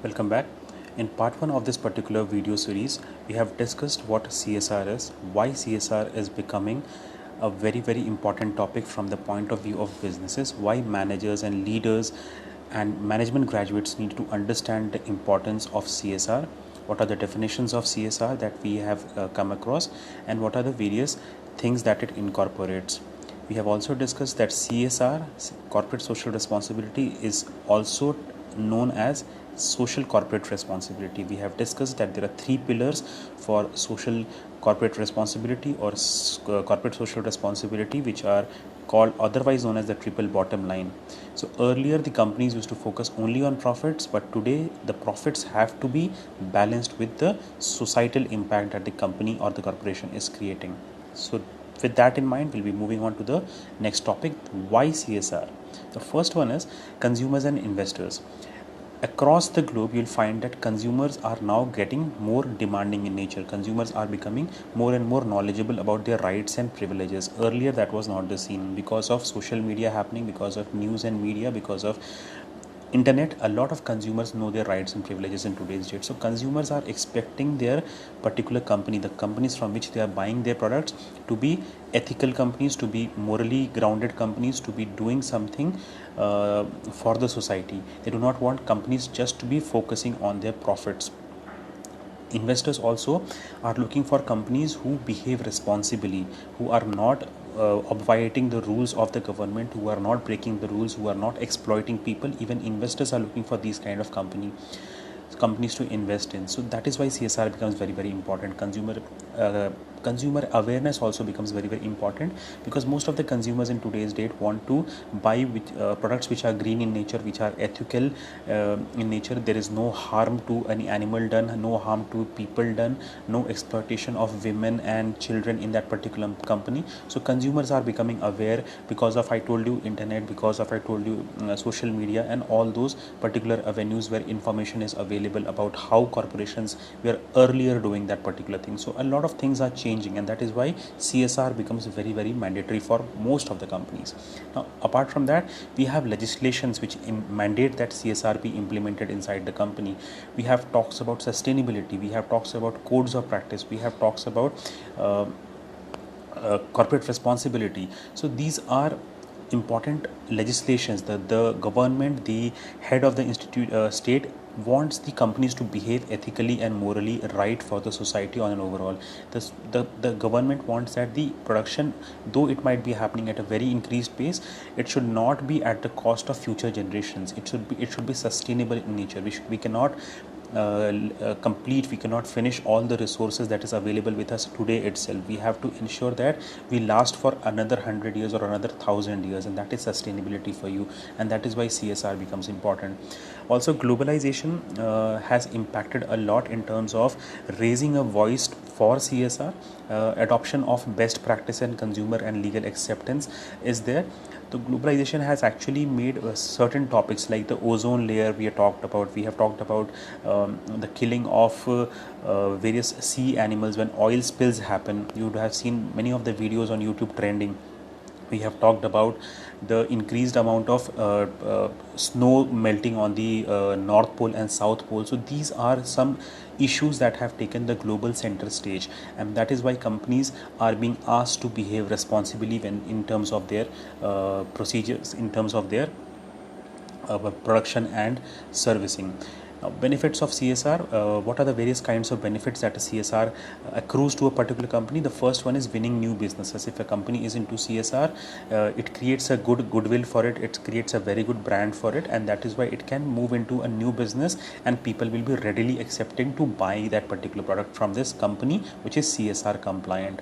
Welcome back. In part 1 of this particular video series, we have discussed what CSR is, why CSR is becoming a very important topic from the point of view of businesses, why managers and leaders and management graduates need to understand the importance of CSR, what are the definitions of CSR that we have come across, and what are the various things that it incorporates. We have also discussed that CSR, corporate social responsibility, is also known as social corporate responsibility. We have discussed that there are three pillars for social corporate responsibility or corporate social responsibility, which are called otherwise known as the triple bottom line. So earlier the companies used to focus only on profits, but today the profits have to be balanced with the societal impact that the company or the corporation is creating. So with that in mind, we'll be moving on to the next topic, why CSR. The first one is consumers and investors. Across the globe, you'll find that consumers are now getting more demanding in nature. Consumers are becoming more and more knowledgeable about their rights and privileges. Earlier, that was not the scene. Because of social media happening, because of news and media, because of internet, a lot of consumers know their rights and privileges in today's date. So consumers are expecting their particular company, the companies from which they are buying their products, to be ethical companies, to be morally grounded companies, to be doing something for the society. They do not want companies just to be focusing on their profits. Investors also are looking for companies who behave responsibly, who are not obviating the rules of the government, who are not breaking the rules, who are not exploiting people. Even investors are looking for these kind of companies to invest in. So that is why CSR becomes very important. Consumer awareness also becomes very important, because most of the consumers in today's date want to buy products which are green in nature, which are ethical in nature. There is no harm to any animal done, no harm to people done, no exploitation of women and children in that particular company. So consumers are becoming aware because of, I told you, internet, because of, I told you, social media, and all those particular avenues where information is available about how corporations were earlier doing that particular thing. So a lot of things are changing, and that is why CSR becomes very mandatory for most of the companies. Now, apart from that, we have legislations which mandate that CSR be implemented inside the company. We have talks about sustainability, we have talks about codes of practice, we have talks about corporate responsibility. So these are important legislations that the government, the head of the state, wants the companies to behave ethically and morally right for the society on an overall. The government wants that the production, though it might be happening at a very increased pace, it should not be at the cost of future generations. It should be sustainable in nature. We cannot we cannot finish all the resources that is available with us today itself. We have to ensure that we last for another 100 years or another 1000 years, and that is sustainability for you, and that is why CSR becomes important. Also, globalization has impacted a lot in terms of raising a voice for CSR. Adoption of best practice and consumer and legal acceptance is there. The globalization has actually made certain topics like the ozone layer we have talked about. We have talked about the killing of various sea animals when oil spills happen. You would have seen many of the videos on YouTube trending. We have talked about the increased amount of snow melting on the North Pole and South Pole. So these are some issues that have taken the global center stage, and that is why companies are being asked to behave responsibly when in terms of their procedures, in terms of their production and servicing. Now, benefits of CSR. What are the various kinds of benefits that a CSR accrues to a particular company? The first one is winning new businesses. If a company is into CSR, it creates a goodwill for it. It creates a very good brand for it, and that is why it can move into a new business, and people will be readily accepting to buy that particular product from this company, which is CSR compliant.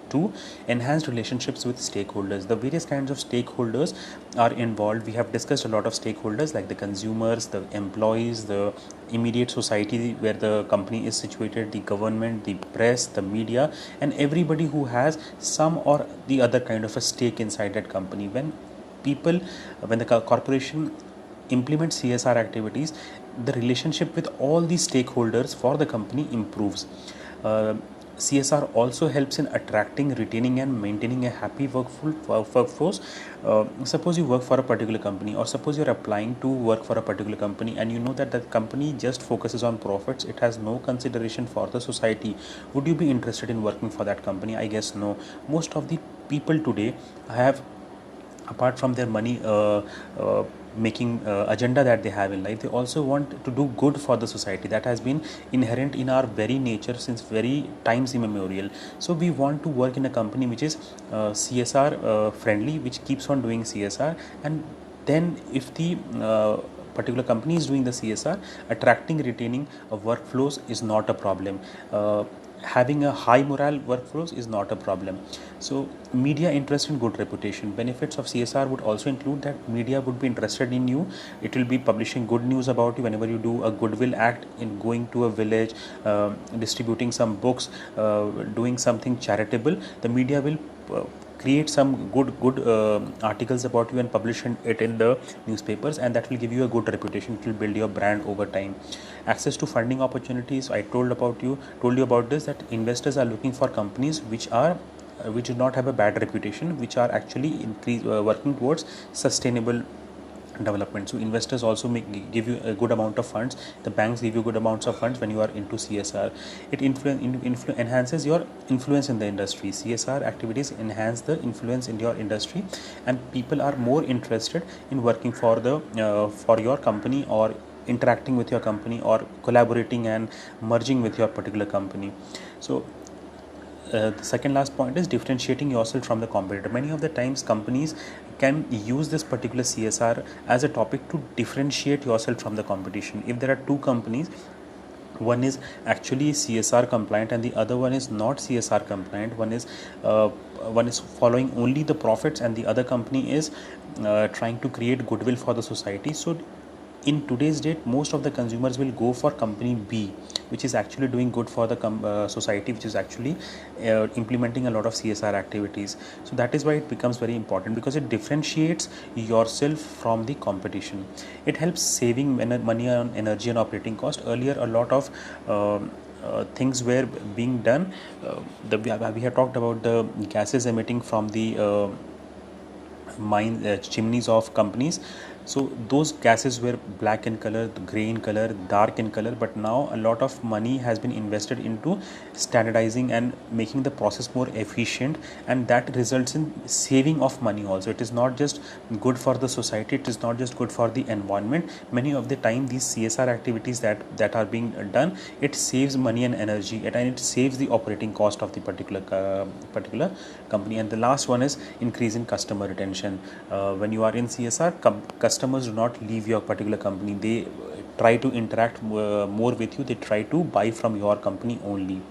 Two, enhanced relationships with stakeholders. The various kinds of stakeholders are involved. We have discussed a lot of stakeholders like the consumers, the employees, the immediate society where the company is situated, the government, the press, the media, and everybody who has some or the other kind of a stake inside that company. When the corporation implements CSR activities, the relationship with all the stakeholders for the company improves. CSR also helps in attracting, retaining, and maintaining a happy workforce. Suppose you work for a particular company, or suppose you're applying to work for a particular company, and you know that the company just focuses on profits, it has no consideration for the society. Would you be interested in working for that company? I guess no. Most of the people today have, apart from their money making agenda that they have in life, they also want to do good for the society. That has been inherent in our very nature since very times immemorial. So we want to work in a company which is CSR friendly, which keeps on doing CSR. And then if the particular company is doing the CSR, attracting, retaining workflows is not a problem. Having a high morale workflows is not a problem. So media interest and good reputation. Benefits of CSR would also include that media would be interested in you. It will be publishing good news about you whenever you do a goodwill act in going to a village, distributing some books, doing something charitable. The media will create some good articles about you and publish it in the newspapers, and that will give you a good reputation. It will build your brand over time. Access to funding opportunities. I told you about this, that investors are looking for companies which do not have a bad reputation, which are actually working towards sustainable development. So investors also give you a good amount of funds. The banks give you good amounts of funds when you are into CSR. It enhances your influence in the industry. CSR activities enhance the influence in your industry, and people are more interested in working for your company, or interacting with your company, or collaborating and merging with your particular company. So the second last point is differentiating yourself from the competitor. Many of the times companies can use this particular CSR as a topic to differentiate yourself from the competition. If there are two companies, one is actually CSR compliant and the other one is not CSR compliant, one is following only the profits and the other company is trying to create goodwill for the society. So in today's date, most of the consumers will go for company B, which is actually doing good for the society, which is actually implementing a lot of CSR activities. So that is why it becomes very important, because it differentiates yourself from the competition. It helps saving money on energy and operating cost. Earlier, a lot of things were being done. We have talked about the gases emitting from the chimneys of companies. So those gases were black in color, gray in color, dark in color, but now a lot of money has been invested into standardizing and making the process more efficient, and that results in saving of money also. It is not just good for the society, it is not just good for the environment. Many of the time these CSR activities that are being done, it saves money and energy, and it saves the operating cost of the particular company. And the last one is increasing customer retention. When you are in CSR, customers do not leave your particular company. They try to interact more with you. They try to buy from your company only.